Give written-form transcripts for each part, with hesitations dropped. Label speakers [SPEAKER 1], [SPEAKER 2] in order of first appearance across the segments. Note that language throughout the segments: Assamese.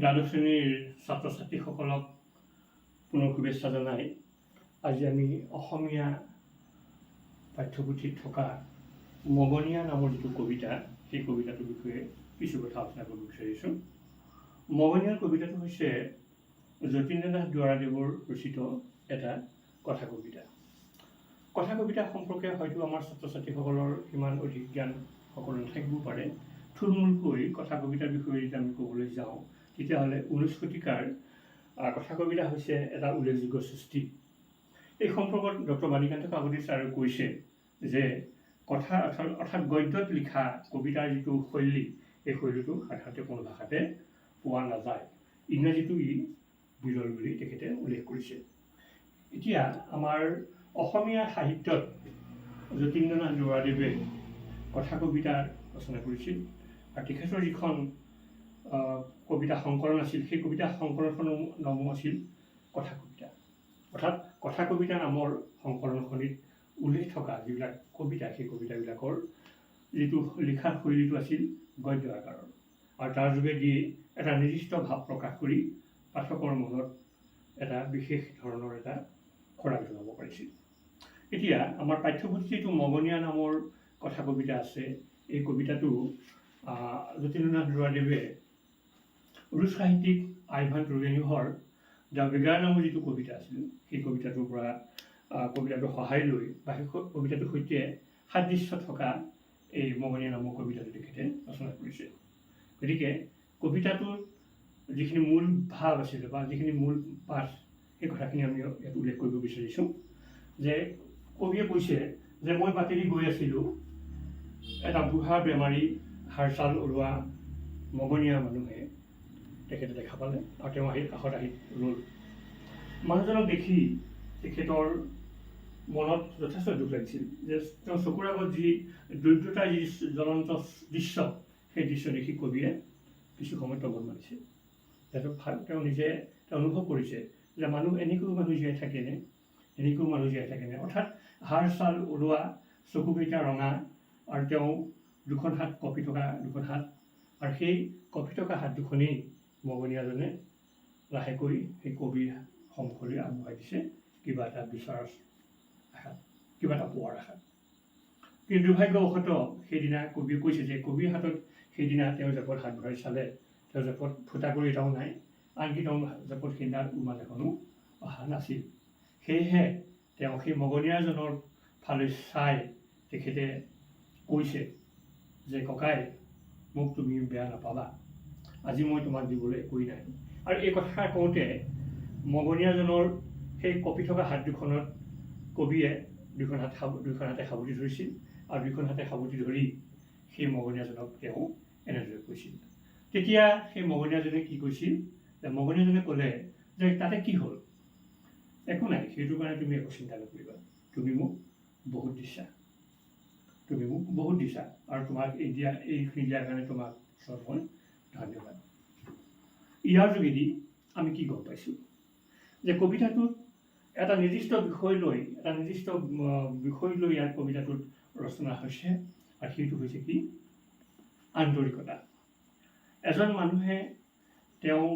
[SPEAKER 1] দ্বাদশ শ্ৰেণীৰ ছাত্ৰ ছাত্ৰীসকলক পুনৰ শুভেচ্ছা জনাই আজি আমি অসমীয়া পাঠ্যপুথিত থকা মগনীয়া নামৰ যিটো কবিতা সেই কবিতাটোৰ বিষয়ে কিছু কথা আলোচনা কৰিব বিচাৰিছোঁ। মগনীয়া কবিতাটো হৈছে যতীন্দ্ৰনাথ দুৱৰাদেৱৰ ৰচিত এটা কথা কবিতা। কথা কবিতা সম্পৰ্কে হয়তো আমাৰ ছাত্ৰ ছাত্ৰীসকলৰ ইমান অধিক জ্ঞান সকলো নাথাকিবও পাৰে। থুলমূলকৈ কথা কবিতাৰ বিষয়ে যদি আমি ক'বলৈ যাওঁ তেতিয়াহ'লে 19 শতিকাৰ কথা কবিতা হৈছে এটা উল্লেখযোগ্য সৃষ্টি। এই সম্পৰ্কত ডক্টৰ বাণীকান্ত কাকতি ছাৰে কৈছে যে কথা অৰ্থাৎ গদ্যত লিখা কবিতাৰ যিটো শৈলী, এই শৈলীটো সাধাৰণতে কোনো ভাষাতে পোৱা নাযায়। ইংৰাজীটো ই বিৰল বুলি তেখেতে উল্লেখ কৰিছে। এতিয়া আমাৰ অসমীয়া সাহিত্যত যতীন্দ্ৰনাথ দুৱৰাদেৱে কথা কবিতা ৰচনা কৰিছিল আৰু তেখেতৰ যিখন কবিতা সংকলন আছিল সেই কবিতা সংকলনখনৰ নামো আছিল কথা কবিতা। অৰ্থাৎ কথা কবিতা নামৰ সংকলনখনিত উল্লেখ থকা যিবিলাক কবিতা সেই কবিতাবিলাকৰ যিটো লিখাৰ শৈলীটো আছিল গদ্য আকাৰৰ আৰু তাৰ যোগেদি এটা নিৰ্দিষ্ট ভাৱ প্ৰকাশ কৰি পাঠকৰ মনত এটা বিশেষ ধৰণৰ এটা খৰাং জনাব পাৰিছিল। এতিয়া আমাৰ পাঠ্যপুথিত যিটো মগনীয়া নামৰ কথা কবিতা আছে, এই কবিতাটো যতীন্দ্ৰনাথ দুৱৰাদেৱে ৰুছ সাহিত্যিক আইভান তুৰ্গেনিভৰ দ্য বেগাৰ নামৰ যিটো কবিতা আছিল সেই কবিতাটোৰ পৰা কবিতাটোৰ সহায় লৈ বা সেই কবিতাটোৰ সৈতে সাদৃশ্য থকা এই মগনীয়া নামৰ কবিতাটো তেখেতে ৰচনা কৰিছে। গতিকে কবিতাটোৰ যিখিনি মূল ভাৱ আছিলে বা যিখিনি মূল পাঠ সেই কথাখিনি আমি ইয়াত উল্লেখ কৰিব বিচাৰিছোঁ যে কবিয়ে কৈছে যে মই বাটেদি গৈ আছিলোঁ, এটা বুঢ়া বেমাৰী হাড়ছাল ওলোৱা মগনীয়া মানুহে তেখেতে দেখা পালে আৰু তেওঁ আহি কাষত আহি ৰ'ল। মানুহজনক দেখি তেখেতৰ মনত যথেষ্ট দুখ লাগিছিল যে তেওঁ চকুৰ আগত যি দৰিদ্ৰতাৰ যি জ্বলন্ত দৃশ্য সেই দৃশ্য দেখি কবিয়ে কিছু সময় তবল মাৰিছে। তেওঁ নিজে অনুভৱ কৰিছে যে এনেকৈও মানুহ জীয়াই থাকেনে, অৰ্থাৎ হাড় ছাল ওলোৱা, চকুকেইটা ৰঙা আৰু তেওঁ দুখন হাত কঁপি থকা দুখন হাত, আৰু সেই কঁপি থকা হাত দুখনেই মগনীয়াজনে লাহেকৈ সেই কবিৰ সন্মুখলৈ আগবঢ়াই দিছে কিবা এটা বিচৰাৰ আশাত, কিবা এটা পোৱাৰ আশাত। কিন্তু দুৰ্ভাগ্যবশতঃ সেইদিনা কবিয়ে কৈছে যে কবিৰ হাতত সেইদিনা তেওঁ জেপত হাত ভৰাই চালে, তেওঁ জেপত ফুটা কৰি এটাও নাই, আনকি তেওঁ জেপত সেইদিনা ৰুমাল এখনো অহা নাছিল। সেয়েহে তেওঁ সেই মগনীয়াজনৰ ফালে চাই তেখেতে কৈছে যে ককাই, মোক তুমি বেয়া নাপাবা, আজি মই তোমাক দিবলৈ একোৱেই নাই। আৰু এই কথাষাৰ কওঁতে মগনীয়াজনৰ সেই কঁপি থকা হাত দুখনত কবিয়ে দুখন হাতে সাৱটি ধৰিছিল আৰু দুখন হাতে সাৱটি ধৰি সেই মগনীয়াজনক তেওঁ এনেদৰে কৈছিল। তেতিয়া সেই মগনীয়াজনে কি কৈছিল, যে মগনীয়াজনে ক'লে যে তাতে কি হ'ল, একো নাই, সেইটোৰ কাৰণে তুমি একো চিন্তা নকৰিবা, তুমি মোক বহুত দিছা আৰু তোমাক এইখিনি দিয়াৰ কাৰণে তোমাক মই ধন্যবাদ। ইয়াৰ যোগেদি আমি কি গম পাইছোঁ যে কবিতাটোত এটা নিৰ্দিষ্ট বিষয় লৈ ইয়াৰ কবিতাটোত ৰচনা হৈছে, আৰু সেইটো হৈছে কি, আন্তৰিকতা। এজন মানুহে তেওঁ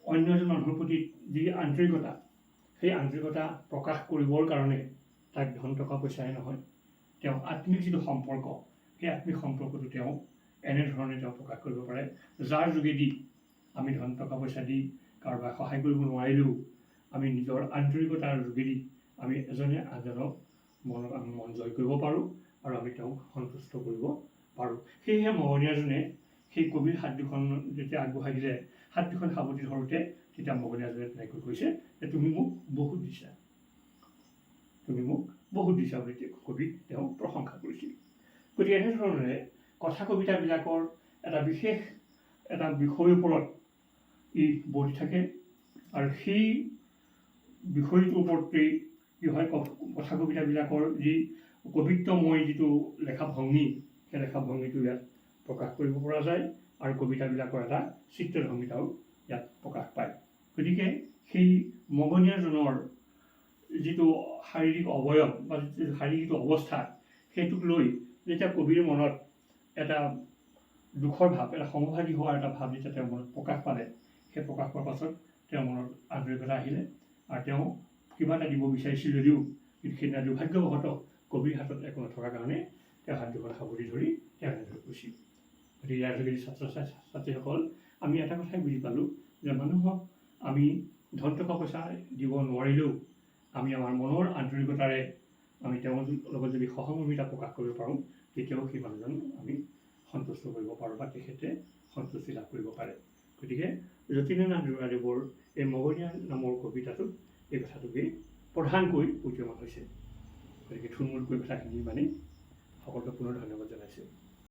[SPEAKER 1] অন্য এজন মানুহৰ প্ৰতি যি আন্তৰিকতা, সেই আন্তৰিকতা প্ৰকাশ কৰিবৰ কাৰণে তাক ধন টকা পইচাই নহয়, তেওঁ আত্মিক যিটো সম্পৰ্ক, সেই আত্মিক সম্পৰ্কটো তেওঁ এনেধৰণে তেওঁ প্ৰকাশ কৰিব পাৰে, যাৰ যোগেদি আমি ধন টকা পইচা দি কাৰোবাক সহায় কৰিব নোৱাৰিলেও আমি নিজৰ আন্তৰিকতাৰ যোগেদি আমি এজনে আনজনক আমি মন জয় কৰিব পাৰোঁ আৰু আমি তেওঁক সন্তুষ্ট কৰিব পাৰোঁ। সেয়েহে মগনীয়াজনে সেই কবিৰ হাত দুখন যেতিয়া আগবঢ়াই দিলে, হাত দুখন সাৱটি ধৰোঁতে তেতিয়া মগনীয়াজনে তেনেকৈ কৈছে যে তুমি মোক বহুত দিছা বুলি কবিক তেওঁ প্ৰশংসা কৰিছিল। গতিকে এনেধৰণেৰে কথা কবিতাবিলাকৰ এটা বিশেষ এটা বিষয়ৰ ওপৰত ই বহি থাকে আৰু সেই বিষয়টোৰ ওপৰতেই কি হয়, কথা কবিতাবিলাকৰ যি কবিত্বময় যিটো লেখা ভংগী, সেই লেখা ভংগীটো ইয়াত প্ৰকাশ কৰিব পৰা যায় আৰু কবিতাবিলাকৰ এটা চিত্ৰধৰ্মিতাও ইয়াত প্ৰকাশ পায়। গতিকে সেই মগনীয়াজনৰ যিটো শাৰীৰিক অৱয়ব বা শাৰীৰিক যিটো অৱস্থা, সেইটোক লৈ যেতিয়া কবিৰ মনত এটা দুখৰ ভাৱ, এটা সমভাগী হোৱাৰ এটা ভাৱ যেতিয়া তেওঁৰ মনত প্ৰকাশ পালে, সেই প্ৰকাশ পোৱাৰ পাছত তেওঁৰ মনত আন্তৰিকতা আহিলে আৰু তেওঁ কিবা এটা দিব বিচাৰিছিল যদিও কিন্তু সেইদিনা দুৰ্ভাগ্যবশতঃ কবিৰ হাতত একো নথকাৰ কাৰণে তেওঁ হাত দুখন সাৱটি ধৰি তেওঁ এনেদৰে কৈছিল। গতিকে ইয়াৰ যোগেদি ছাত্ৰ ছাত্ৰীসকল আমি এটা কথাই বুজি পালোঁ যে মানুহক আমি ধন টকা পইচা দিব নোৱাৰিলেও আমি আমাৰ মনৰ আন্তৰিকতাৰে আমি তেওঁৰ লগত যদি সহমৰ্মিতা প্ৰকাশ কৰিব পাৰোঁ তেতিয়াও সেই মানুহজন আমি সন্তুষ্ট কৰিব পাৰোঁ বা তেখেতে সন্তুষ্টি লাভ কৰিব পাৰে। গতিকে যতীন্দ্ৰনাথ দুৱৰাদেৱৰ এই মগনীয়া নামৰ কবিতাটোত এই কথাটোকেই প্ৰধানকৈ উদীয়মান হৈছে। গতিকে থুলমূলকৈ কথাখিনি ইমানেই। সকলোকে পুনৰ ধন্যবাদ জনাইছোঁ।